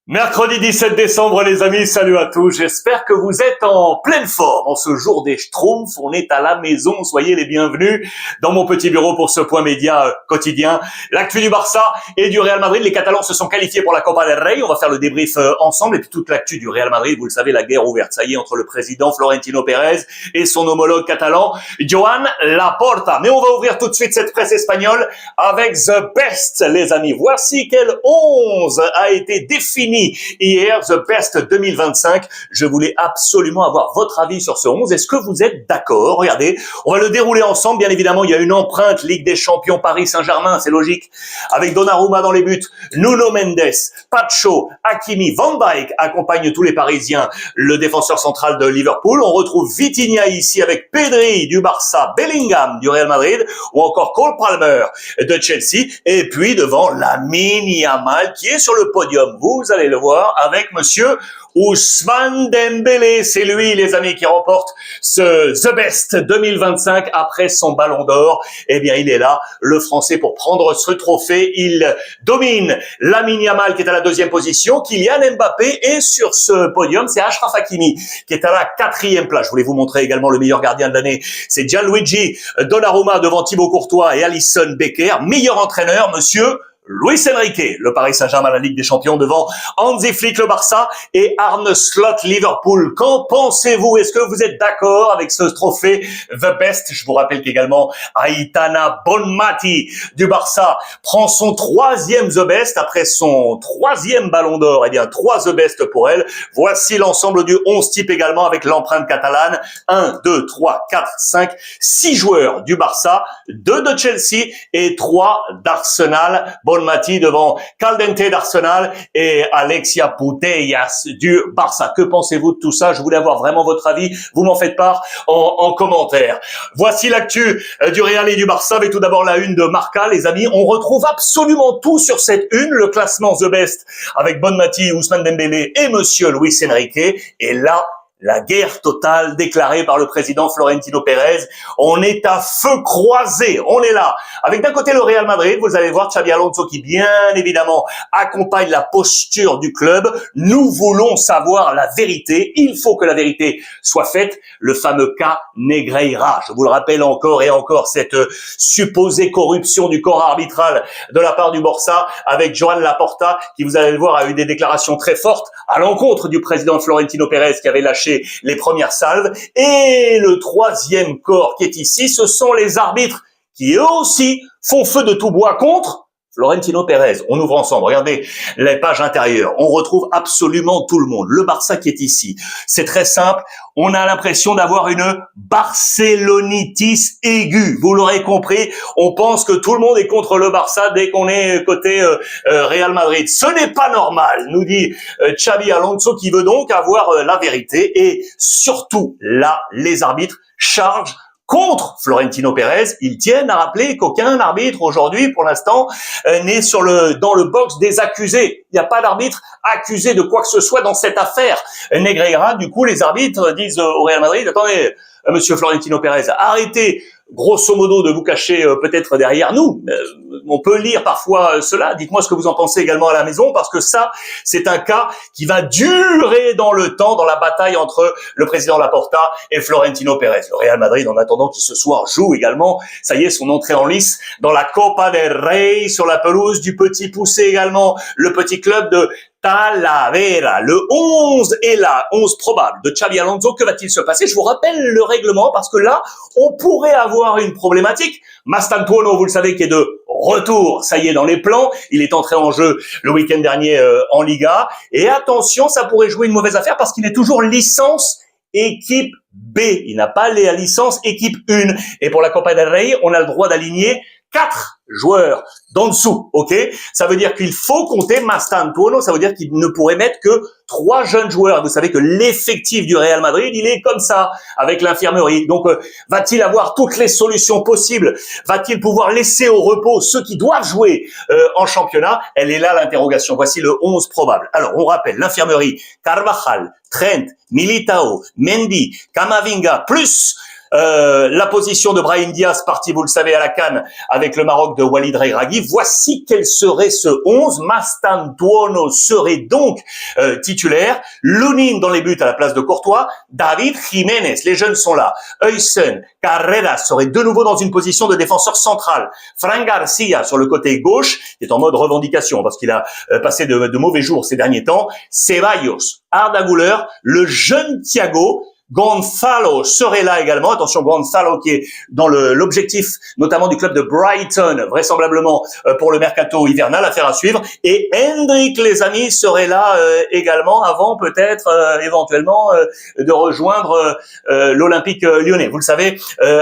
Mercredi 17 décembre, les amis, salut à tous. J'espère que vous êtes en pleine forme. En ce jour des Schtroumpfs, on est à la maison. Soyez les bienvenus dans mon petit bureau pour ce point média quotidien. L'actu du Barça et du Real Madrid. Les Catalans se sont qualifiés pour la Copa del Rey. On va faire le débrief ensemble. Et puis toute l'actu du Real Madrid, vous le savez, la guerre ouverte. Ça y est, entre le président Florentino Pérez et son homologue catalan, Joan Laporta. Mais on va ouvrir tout de suite cette presse espagnole avec The Best, les amis. Voici quel 11 a été défini hier, The Best 2025. Je voulais absolument avoir votre avis sur ce 11. Est-ce que vous êtes d'accord? Regardez, on va le dérouler ensemble. Bien évidemment, il y a une empreinte Ligue des Champions Paris Saint-Germain, c'est logique. Avec Donnarumma dans les buts, Nuno Mendes, Pacho, Hakimi, Van Dijk accompagnent tous les Parisiens. Le défenseur central de Liverpool. On retrouve Vitinha ici avec Pedri du Barça, Bellingham du Real Madrid ou encore Cole Palmer de Chelsea. Et puis devant Lamine Yamal qui est sur le podium. Vous allez le voir avec monsieur Ousmane Dembélé. C'est lui, les amis, qui remporte ce The Best 2025 après son ballon d'or. Eh bien, il est là, le Français, pour prendre ce trophée. Il domine Lamine Yamal qui est à la deuxième position. Kylian Mbappé est sur ce podium. C'est Achraf Hakimi qui est à la quatrième place. Je voulais vous montrer également le meilleur gardien de l'année. C'est Gianluigi Donnarumma devant Thibaut Courtois et Alisson Becker. Meilleur entraîneur, monsieur Luis Enrique, le Paris Saint-Germain, la Ligue des Champions, devant Hansi Flick, le Barça, et Arne Slot, Liverpool. Qu'en pensez-vous? Est-ce que vous êtes d'accord avec ce trophée The Best? Je vous rappelle qu'également Aitana Bonmati du Barça prend son troisième The Best après son troisième ballon d'or. Eh bien, 3 The Best pour elle. Voici l'ensemble du 11 type également avec l'empreinte catalane. 1, 2, 3, 4, 5, 6 joueurs du Barça, 2 de Chelsea et 3 d'Arsenal. Bonmati devant Caldente d'Arsenal et Alexia Putellas du Barça. Que pensez-vous de tout ça? Je voulais avoir vraiment votre avis. Vous m'en faites part en commentaire. Voici l'actu du Real et du Barça. Mais tout d'abord la une de Marca, les amis. On retrouve absolument tout sur cette une. Le classement The Best avec Bonmati, Ousmane Dembélé et monsieur Luis Enrique. Et là, la guerre totale déclarée par le président Florentino Pérez. On est à feu croisé, on est là. Avec d'un côté le Real Madrid, vous allez voir Xabi Alonso qui bien évidemment accompagne la posture du club. Nous voulons savoir la vérité, il faut que la vérité soit faite. Le fameux cas Negreira, je vous le rappelle encore et encore, cette supposée corruption du corps arbitral de la part du Barça avec Joan Laporta qui, vous allez le voir, a eu des déclarations très fortes à l'encontre du président Florentino Pérez qui avait lâché les premières salves. Et le troisième corps qui est ici, ce sont les arbitres qui eux aussi font feu de tout bois contre Florentino Pérez. On ouvre ensemble, regardez les pages intérieures, on retrouve absolument tout le monde. Le Barça qui est ici, c'est très simple, on a l'impression d'avoir une barcélonitis aiguë. Vous l'aurez compris, on pense que tout le monde est contre le Barça dès qu'on est côté Real Madrid. Ce n'est pas normal, nous dit Xabi Alonso, qui veut donc avoir la vérité. Et surtout, là, les arbitres chargent contre Florentino Pérez. Ils tiennent à rappeler qu'aucun arbitre aujourd'hui, pour l'instant, n'est dans le box des accusés. Il n'y a pas d'arbitre accusé de quoi que ce soit dans cette affaire Negreira. Du coup, les arbitres disent au Real Madrid, attendez, monsieur Florentino Pérez, arrêtez grosso modo de vous cacher peut-être derrière nous. On peut lire parfois cela. Dites-moi ce que vous en pensez également à la maison, parce que ça, c'est un cas qui va durer dans le temps, dans la bataille entre le président Laporta et Florentino Pérez. Le Real Madrid, en attendant qui ce soir joue également, ça y est, son entrée en lice dans la Copa del Rey, sur la pelouse du Petit Poucé également, le petit club de Talavera. Le 11 est là, 11 probable de Xabi Alonso. Que va-t-il se passer? Je vous rappelle le règlement, parce que là, on pourrait avoir une problématique. Mastantuono, vous le savez, qui est de retour, ça y est, dans les plans. Il est entré en jeu le week-end dernier en Liga. Et attention, ça pourrait jouer une mauvaise affaire, parce qu'il est toujours licence équipe B. Il n'a pas la licence équipe 1. Et pour la Copa del Rey, on a le droit d'aligner 4 joueurs d'en dessous, ok? Ça veut dire qu'il faut compter Mastantuono, ça veut dire qu'il ne pourrait mettre que 3 jeunes joueurs. Vous savez que l'effectif du Real Madrid, il est comme ça, avec l'infirmerie. Donc, va-t-il avoir toutes les solutions possibles? Va-t-il pouvoir laisser au repos ceux qui doivent jouer en championnat? Elle est là, l'interrogation. Voici le 11 probable. Alors, on rappelle, l'infirmerie, Carvajal, Trent, Militao, Mendy, Camavinga, plus La position de Brahim Diaz, parti, vous le savez, à la CAN avec le Maroc de Walid Regragui. Voici quel serait ce 11. Mastantuono serait donc titulaire. Lunin dans les buts à la place de Courtois. David Jiménez, les jeunes sont là. Heusen, Carreras serait de nouveau dans une position de défenseur central. Fran Garcia sur le côté gauche, qui est en mode revendication parce qu'il a passé de mauvais jours ces derniers temps. Ceballos, Arda Güler, le jeune Thiago. Gonzalo serait là également. Attention, Gonzalo qui est dans l'objectif notamment du club de Brighton, vraisemblablement pour le mercato hivernal, affaire à suivre. Et Hendrik, les amis, serait là également avant peut-être éventuellement de rejoindre l'Olympique lyonnais. Vous le savez,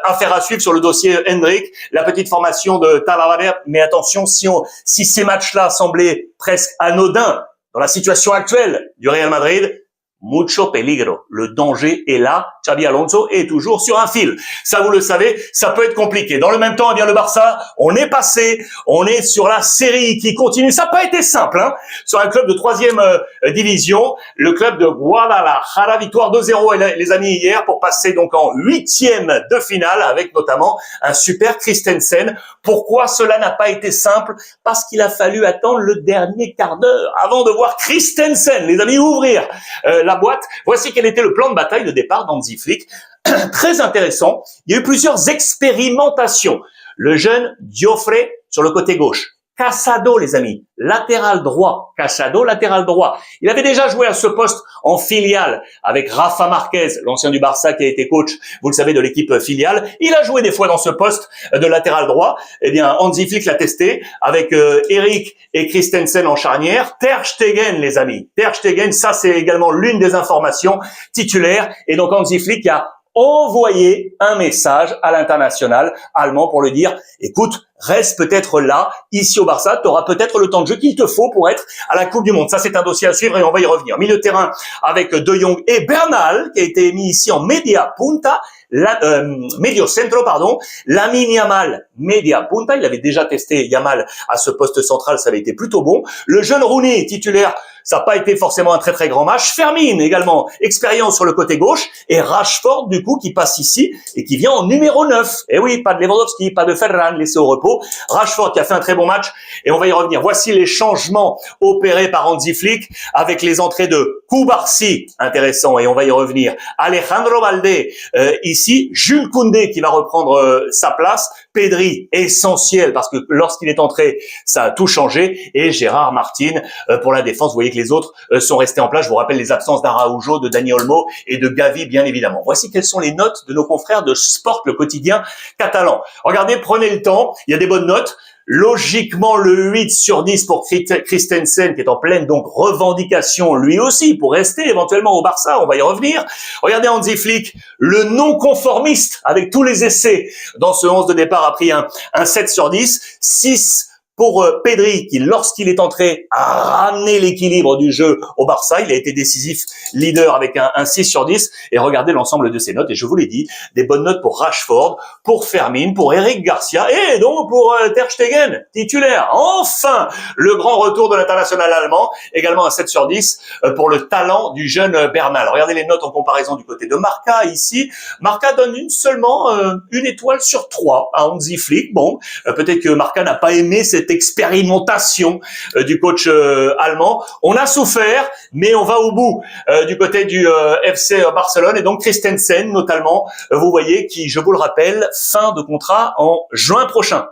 affaire à suivre sur le dossier Hendrik, la petite formation de Talavera. Mais attention, si ces matchs-là semblaient presque anodins dans la situation actuelle du Real Madrid, mucho peligro. Le danger est là. Xabi Alonso est toujours sur un fil. Ça, vous le savez, ça peut être compliqué. Dans le même temps, eh bien, le Barça, on est sur la série qui continue. Ça n'a pas été simple, hein. Sur un club de 3e division, le club de Guadalajara, victoire 2-0, les amis, hier, pour passer donc en 8e de finale avec notamment un super Christensen. Pourquoi cela n'a pas été simple? Parce qu'il a fallu attendre le dernier quart d'heure avant de voir Christensen, les amis, ouvrir la boîte. Voici quel était le plan de bataille de départ d'Hansi Flick. Très intéressant. Il y a eu plusieurs expérimentations. Le jeune Diofré sur le côté gauche. Casado, les amis, latéral droit. Casado, latéral droit. Il avait déjà joué à ce poste en filiale avec Rafa Marquez, l'ancien du Barça qui a été coach, vous le savez, de l'équipe filiale. Il a joué des fois dans ce poste de latéral droit. Eh bien, Hansi Flick l'a testé avec Eric et Christensen en charnière. Ter Stegen, les amis. Ter Stegen, ça c'est également l'une des informations titulaires. Et donc Hansi Flick a envoyé un message à l'international allemand pour le dire, écoute, reste peut-être là, ici au Barça, tu auras peut-être le temps de jeu qu'il te faut pour être à la Coupe du Monde. Ça, c'est un dossier à suivre et on va y revenir. Milieu de terrain avec De Jong et Bernal, qui a été mis ici en media punta, medio centro, pardon. Lamine Yamal, media punta. Il avait déjà testé Yamal à ce poste central, ça avait été plutôt bon. Le jeune Rooney, titulaire, ça n'a pas été forcément un très très grand match. Fermin également, expérience sur le côté gauche. Et Rashford, du coup, qui passe ici et qui vient en numéro 9. Et oui, pas de Lewandowski, pas de Ferran, laissé au repos. Rashford qui a fait un très bon match et on va y revenir. Voici les changements opérés par Hansi Flick avec les entrées de Koubarsi, intéressant, et on va y revenir. Alejandro Balde, ici, Jules Koundé qui va reprendre sa place. Pedri, essentiel parce que lorsqu'il est entré, ça a tout changé. Et Gérard Martin pour la défense. Vous voyez que les autres sont restés en place. Je vous rappelle les absences d'Araujo, de Dani Olmo et de Gavi, bien évidemment. Voici quelles sont les notes de nos confrères de Sport, le quotidien catalan. Regardez, prenez le temps. Il y a des bonnes notes. Logiquement, le 8 sur 10 pour Christensen, qui est en pleine donc revendication, lui aussi, pour rester éventuellement au Barça. On va y revenir. Regardez Hansi Flick, le non-conformiste, avec tous les essais dans ce 11 de départ, a pris un 7 sur 10. 6 pour Pedri, qui, lorsqu'il est entré, a ramené l'équilibre du jeu au Barça. Il a été décisif leader avec un 6 sur 10. Et regardez l'ensemble de ses notes. Et je vous l'ai dit, des bonnes notes pour Rashford, pour Fermin, pour Eric Garcia et donc pour Ter Stegen, titulaire. Enfin, le grand retour de l'international allemand. Également un 7 sur 10 pour le talent du jeune Bernal. Regardez les notes en comparaison du côté de Marca ici. Marca donne seulement une étoile sur 3 à Hansi Flick. Bon, peut-être que Marca n'a pas aimé cette expérimentation du coach allemand. On a souffert, mais on va au bout du côté du FC Barcelone. Et donc Christensen, notamment, vous voyez, qui, je vous le rappelle, fin de contrat en juin prochain.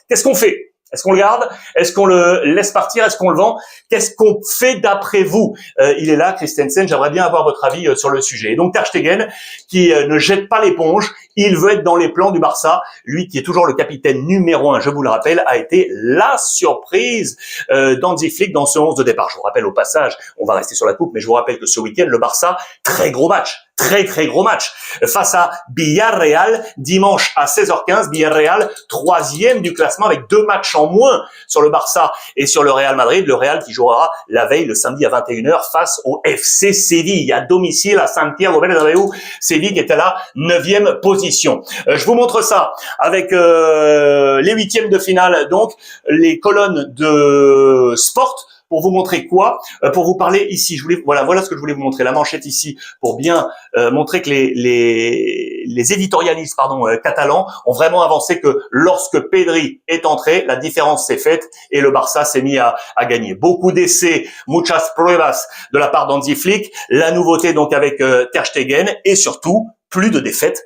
Qu'est-ce qu'on fait ? Est-ce qu'on le garde? Est-ce qu'on le laisse partir? Est-ce qu'on le vend? Qu'est-ce qu'on fait d'après vous? Il est là, Christensen. J'aimerais bien avoir votre avis sur le sujet. Et donc Ter Stegen, qui ne jette pas l'éponge, il veut être dans les plans du Barça. Lui, qui est toujours le capitaine numéro 1, je vous le rappelle, a été la surprise d'Hansi Flick dans ce 11 de départ. Je vous rappelle au passage, on va rester sur la coupe, mais je vous rappelle que ce week-end, le Barça, très gros match. Très gros match face à Villarreal dimanche à 16h15. Villarreal 3e du classement avec 2 matchs en moins sur le Barça et sur le Real Madrid. Le Real qui jouera la veille le samedi à 21h face au FC Séville à domicile à Santiago Bernabéu. Séville qui était là 9e position. Je vous montre ça avec les 8e de finale, donc les colonnes de Sport pour vous montrer quoi? Pour vous parler ici. Voilà ce que je voulais vous montrer. La manchette ici pour bien montrer que les éditorialistes, catalans ont vraiment avancé que lorsque Pedri est entré, la différence s'est faite et le Barça s'est mis à gagner. Beaucoup d'essais, muchas pruebas de la part d'Hansi Flick. La nouveauté donc avec Ter Stegen et surtout plus de défaites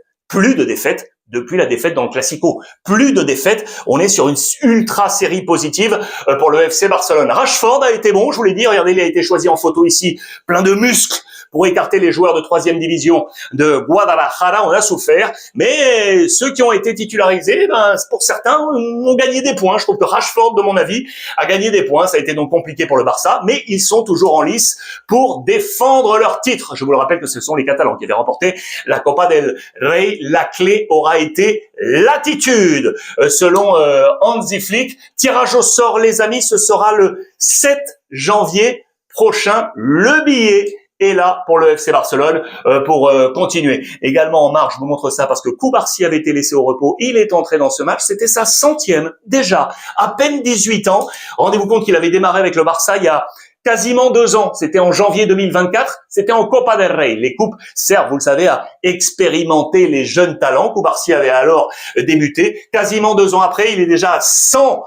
depuis la défaite dans le Classico. Plus de défaites, on est sur une ultra série positive pour le FC Barcelone. Rashford a été bon, je vous l'ai dit, regardez, il a été choisi en photo ici, plein de muscles pour écarter les joueurs de 3e division de Guadalajara. On a souffert, mais ceux qui ont été titularisés, pour certains, ont gagné des points. Je trouve que Rashford, de mon avis, a gagné des points. Ça a été donc compliqué pour le Barça, mais ils sont toujours en lice pour défendre leur titre. Je vous le rappelle que ce sont les Catalans qui avaient remporté la Copa del Rey. La clé aura été l'attitude. Selon Hansi Flick, tirage au sort, les amis, ce sera le 7 janvier prochain. Le billet est là pour le FC Barcelone pour continuer. Également en marche, je vous montre ça parce que Cubarsí avait été laissé au repos. Il est entré dans ce match. C'était sa 100e déjà. À peine 18 ans. Rendez-vous compte qu'il avait démarré avec le Barça il y a quasiment 2 ans. C'était en janvier 2024. C'était en Copa del Rey. Les coupes servent, vous le savez, à expérimenter les jeunes talents. Cubarsí avait alors débuté. Quasiment 2 ans après, il est déjà à 100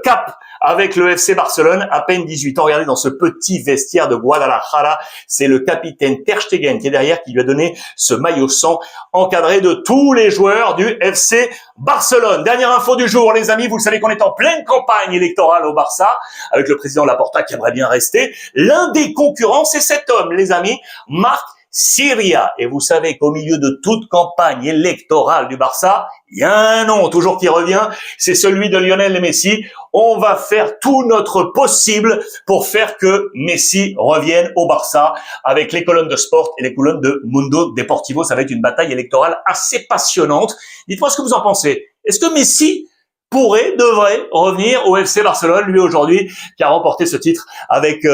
cap avec le FC Barcelone, à peine 18 ans. Regardez dans ce petit vestiaire de Guadalajara, c'est le capitaine Ter Stegen qui est derrière, qui lui a donné ce maillot 100, encadré de tous les joueurs du FC Barcelone. Dernière info du jour, les amis, vous le savez qu'on est en pleine campagne électorale au Barça, avec le président Laporta qui aimerait bien rester. L'un des concurrents, c'est cet homme, les amis, Marc Syria. Et vous savez qu'au milieu de toute campagne électorale du Barça, il y a un nom toujours qui revient, c'est celui de Lionel Messi. On va faire tout notre possible pour faire que Messi revienne au Barça avec les colonnes de Sport et les colonnes de Mundo Deportivo. Ça va être une bataille électorale assez passionnante. Dites-moi ce que vous en pensez. Est-ce que Messi devrait revenir au FC Barcelone, lui aujourd'hui, qui a remporté ce titre avec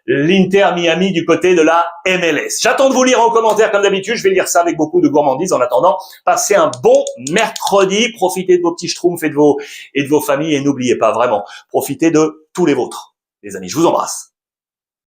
l'Inter Miami du côté de la MLS. J'attends de vous lire en commentaire comme d'habitude. Je vais lire ça avec beaucoup de gourmandise. En attendant, passez un bon mercredi. Profitez de vos petits schtroumpfs et de vos familles. Et n'oubliez pas, vraiment, profitez de tous les vôtres. Les amis, je vous embrasse.